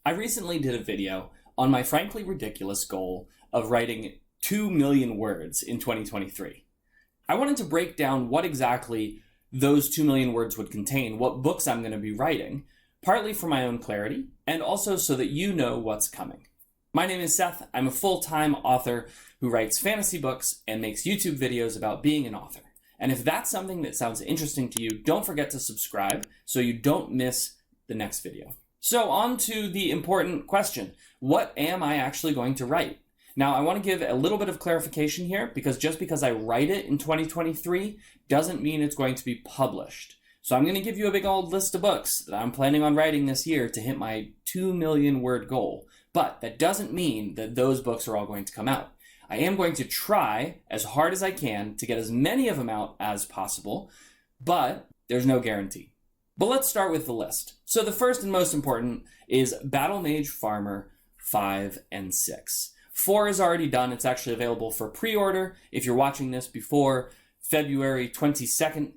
I recently did a video on my frankly ridiculous goal of writing 2 million words in 2023. I wanted to break down what exactly those 2 million words would contain, what books I'm going to be writing, partly for my own clarity, and also so that you know what's coming. My name is Seth. I'm a full-time author who writes fantasy books and makes YouTube videos about being an author. And if that's something that sounds interesting to you, don't forget to subscribe so you don't miss the next video. So on to the important question. What am I actually going to write? Now, I want to give a little bit of clarification here because just because I write it in 2023 doesn't mean it's going to be published. So I'm going to give you a big old list of books that I'm planning on writing this year to hit my 2 million word goal. But that doesn't mean that those books are all going to come out. I am going to try as hard as I can to get as many of them out as possible, but there's no guarantee. But let's start with the list. So the first and most important is Battlemage Farmer 5 and 6. 4 is already done. It's actually available for pre-order if you're watching this before February 22nd,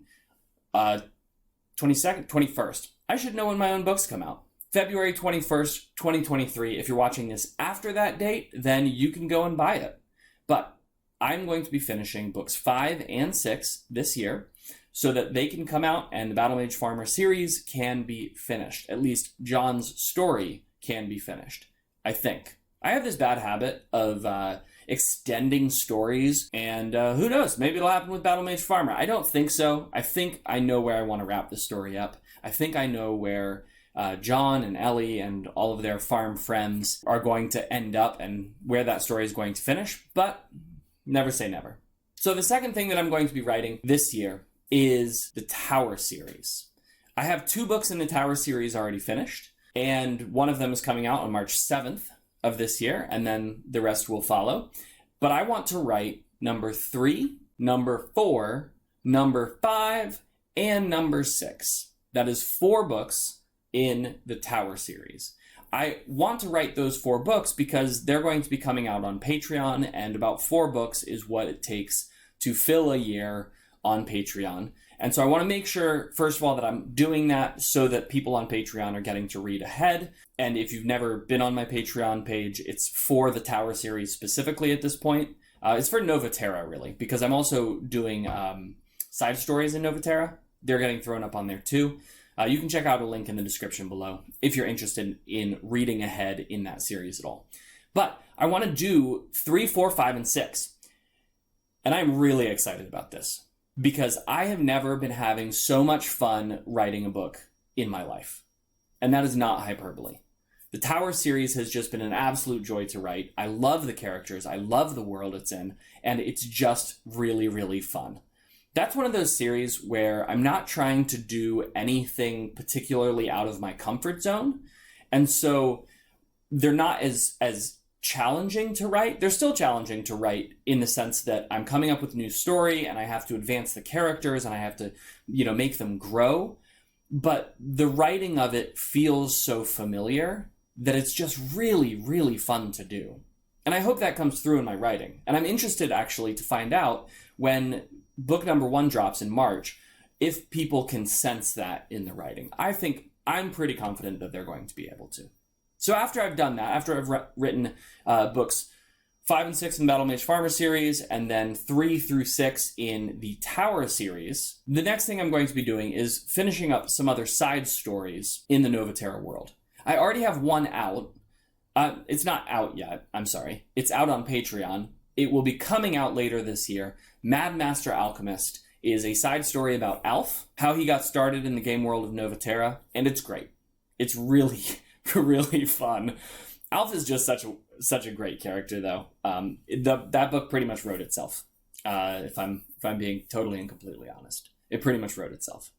21st. I should know when my own books come out. February 21st, 2023. If you're watching this after that date, then you can go and buy it. But I'm going to be finishing books 5 and 6 this year so that they can come out and the Battlemage Farmer series can be finished. At least John's story can be finished, I think. I have this bad habit of extending stories, and who knows, maybe it'll happen with Battlemage Farmer. I don't think so. I think I know where I want to wrap the story up. I think I know where John and Ellie and all of their farm friends are going to end up and where that story is going to finish, but never say never. So the second thing that I'm going to be writing this year is the Tower series. I have 2 books in the Tower series already finished, and one of them is coming out on March 7th of this year, and then the rest will follow. But I want to write number 3, number 4, number 5, and number 6. That is 4 books in the Tower series. I want to write those 4 books because they're going to be coming out on Patreon, and about 4 books is what it takes to fill a year on Patreon. And so I want to make sure, first of all, that I'm doing that so that people on Patreon are getting to read ahead. And if you've never been on my Patreon page, it's for the Tower series specifically at this point. It's for Novaterra, really, because I'm also doing side stories in Novaterra. They're getting thrown up on there, too. You can check out a link in the description below if you're interested in reading ahead in that series at all. But I want to do 3, 4, 5, and 6. And I'm really excited about this because I have never been having so much fun writing a book in my life. And that is not hyperbole. The Tower series has just been an absolute joy to write. I love the characters. I love the world it's in. And it's just really, really fun. That's one of those series where I'm not trying to do anything particularly out of my comfort zone. And so they're not as challenging to write. They're still challenging to write in the sense that I'm coming up with a new story and I have to advance the characters and I have to, make them grow. But the writing of it feels so familiar that it's just really, really fun to do. And I hope that comes through in my writing. And I'm interested actually to find out when book number 1 drops in March, if people can sense that in the writing. I think I'm pretty confident that they're going to be able to. So after I've done that, after I've written books 5 and 6 in the Battlemage Farmer series, and then 3 through 6 in the Tower series, the next thing I'm going to be doing is finishing up some other side stories in the Novaterra world. I already have one out. It's not out yet, I'm sorry. It's out on Patreon. It will be coming out later this year. Mad Master Alchemist is a side story about Alf, how he got started in the game world of Novaterra, and it's great. It's really, really fun. Alf is just such a great character, though. That book pretty much wrote itself. If I'm being totally and completely honest, it pretty much wrote itself.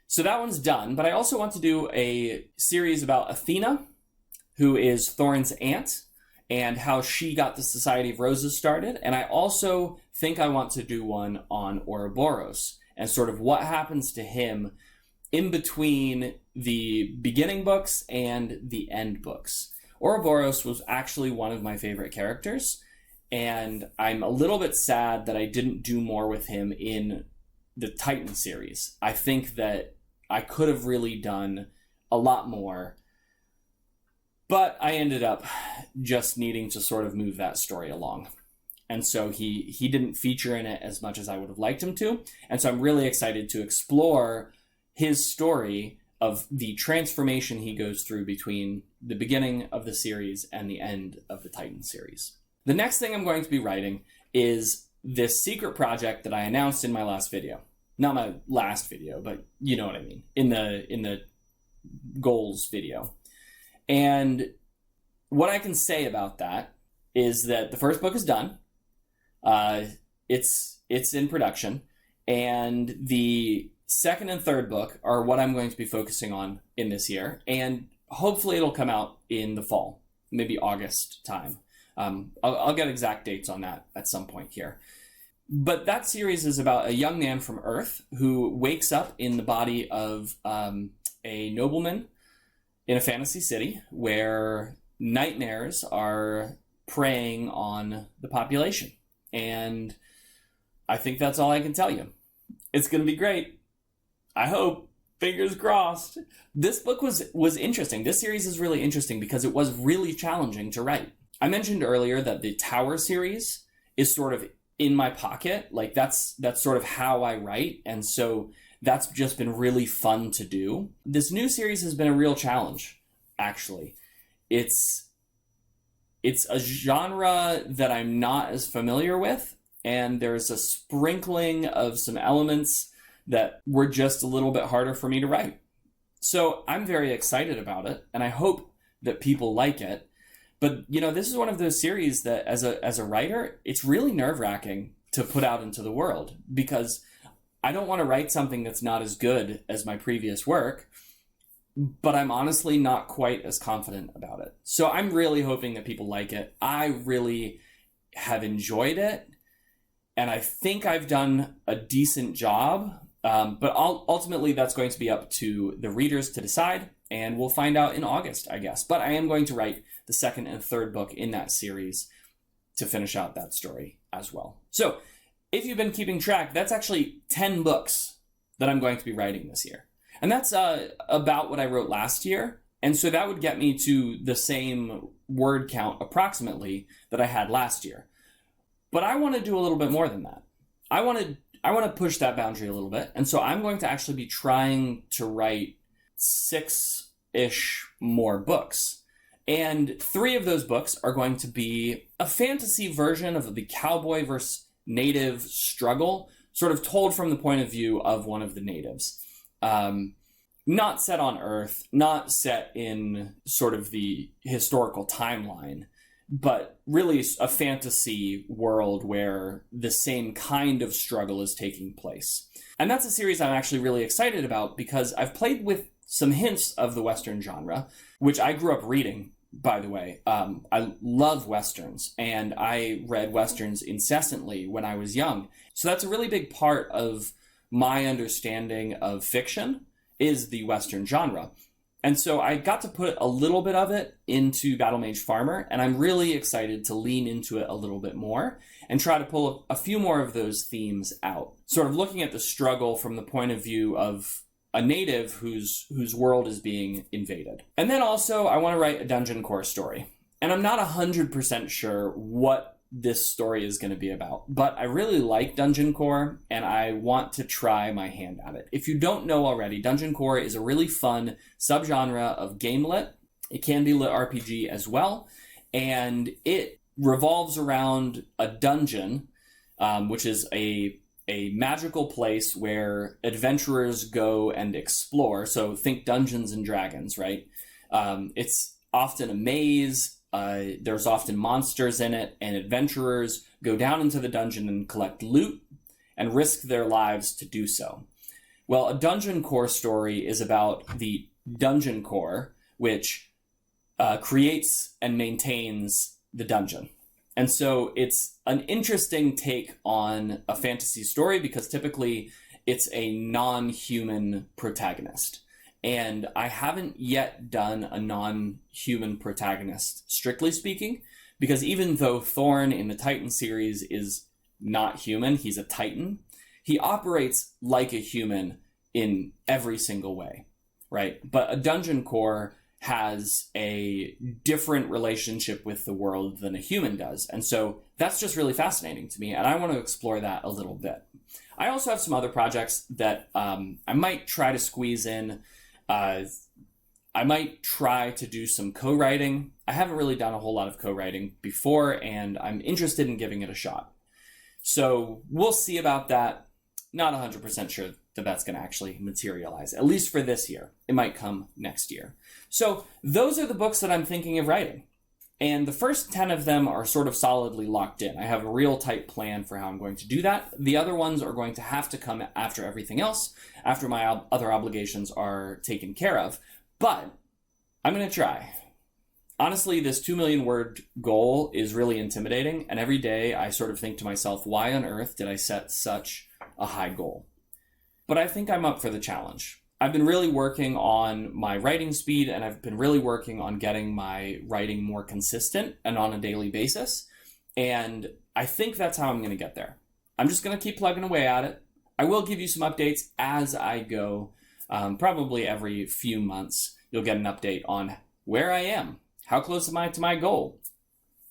So that one's done. But I also want to do a series about Athena, who is Thorin's aunt, and how she got the Society of Roses started. And I also think I want to do one on Ouroboros and sort of what happens to him in between the beginning books and the end books. Ouroboros was actually one of my favorite characters, and I'm a little bit sad that I didn't do more with him in the Titan series. I think that I could have really done a lot more, But I ended up just needing to sort of move that story along. And so he didn't feature in it as much as I would have liked him to. And so I'm really excited to explore his story of the transformation he goes through between the beginning of the series and the end of the Titan series. The next thing I'm going to be writing is this secret project that I announced in my last video. Not my last video, but you know what I mean. In the goals video. And what I can say about that is that the first book is done. It's in production, and the second and third book are what I'm going to be focusing on in this year, and hopefully it'll come out in the fall, maybe August time. I'll get exact dates on that at some point here. But that series is about a young man from Earth who wakes up in the body of a nobleman in a fantasy city where nightmares are preying on the population. And I think that's all I can tell you. It's going to be great. I hope. Fingers crossed. This book was interesting. This series is really interesting because it was really challenging to write. I mentioned earlier that the Tower series is sort of in my pocket. Like that's sort of how I write. And so that's just been really fun to do. This new series has been a real challenge, actually. It's a genre that I'm not as familiar with, and there's a sprinkling of some elements that were just a little bit harder for me to write. So I'm very excited about it, and I hope that people like it. But, this is one of those series that as a writer, it's really nerve-wracking to put out into the world, because I don't want to write something that's not as good as my previous work, but I'm honestly not quite as confident about it. So I'm really hoping that people like it. I really have enjoyed it, and I think I've done a decent job, but ultimately that's going to be up to the readers to decide, and we'll find out in August, I guess. But I am going to write the second and third book in that series to finish out that story as well. So if you've been keeping track, that's actually 10 books that I'm going to be writing this year. And that's about what I wrote last year. And so that would get me to the same word count approximately that I had last year. But I want to do a little bit more than that. I want to push that boundary a little bit. And so I'm going to actually be trying to write 6-ish more books. And 3 of those books are going to be a fantasy version of the cowboy versus native struggle, sort of told from the point of view of one of the natives. Not set on Earth, not set in sort of the historical timeline, but really a fantasy world where the same kind of struggle is taking place. And that's a series I'm actually really excited about because I've played with some hints of the Western genre, which I grew up reading, by the way. I love Westerns, and I read Westerns incessantly when I was young. So that's a really big part of my understanding of fiction is the Western genre. And so I got to put a little bit of it into Battle Mage Farmer, and I'm really excited to lean into it a little bit more and try to pull a few more of those themes out. Sort of looking at the struggle from the point of view of a native whose world is being invaded. And then also I want to write a Dungeon Core story. And I'm not 100% sure what this story is going to be about, but I really like Dungeon Core and I want to try my hand at it. If you don't know already, Dungeon Core is a really fun subgenre of game lit. It can be lit RPG as well, and it revolves around a dungeon, which is a magical place where adventurers go and explore. So think Dungeons and Dragons, right? It's often a maze. There's often monsters in it, and adventurers go down into the dungeon and collect loot and risk their lives to do so. Well, a Dungeon Core story is about the Dungeon Core, which creates and maintains the dungeon. And so it's an interesting take on a fantasy story because typically it's a non-human protagonist. And I haven't yet done a non-human protagonist, strictly speaking, because even though Thorn in the Titan series is not human, he's a Titan, he operates like a human in every single way, right? But a Dungeon Core has a different relationship with the world than a human does. And so that's just really fascinating to me, and I want to explore that a little bit. I also have some other projects that I might try to squeeze in. I might try to do some co-writing. I haven't really done a whole lot of co-writing before, and I'm interested in giving it a shot. So we'll see about that. Not 100% sure that that's going to actually materialize, at least for this year. It might come next year. So those are the books that I'm thinking of writing. And the first 10 of them are sort of solidly locked in. I have a real tight plan for how I'm going to do that. The other ones are going to have to come after everything else, after my other obligations are taken care of. But I'm going to try. Honestly, this 2 million word goal is really intimidating. And every day I sort of think to myself, why on earth did I set such a high goal? But I think I'm up for the challenge. I've been really working on my writing speed, and I've been really working on getting my writing more consistent and on a daily basis. And I think that's how I'm going to get there. I'm just going to keep plugging away at it. I will give you some updates as I go. Probably every few months, you'll get an update on where I am. How close am I to my goal?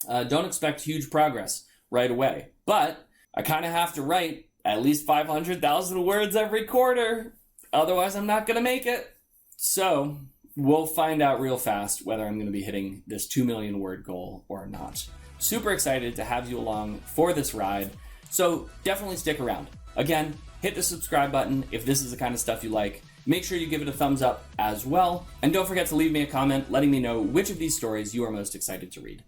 Don't expect huge progress right away, but I kind of have to write at least 500,000 words every quarter. Otherwise, I'm not going to make it. So we'll find out real fast whether I'm going to be hitting this 2 million word goal or not. Super excited to have you along for this ride. So definitely stick around. Again, hit the subscribe button if this is the kind of stuff you like. Make sure you give it a thumbs up as well. And don't forget to leave me a comment letting me know which of these stories you are most excited to read.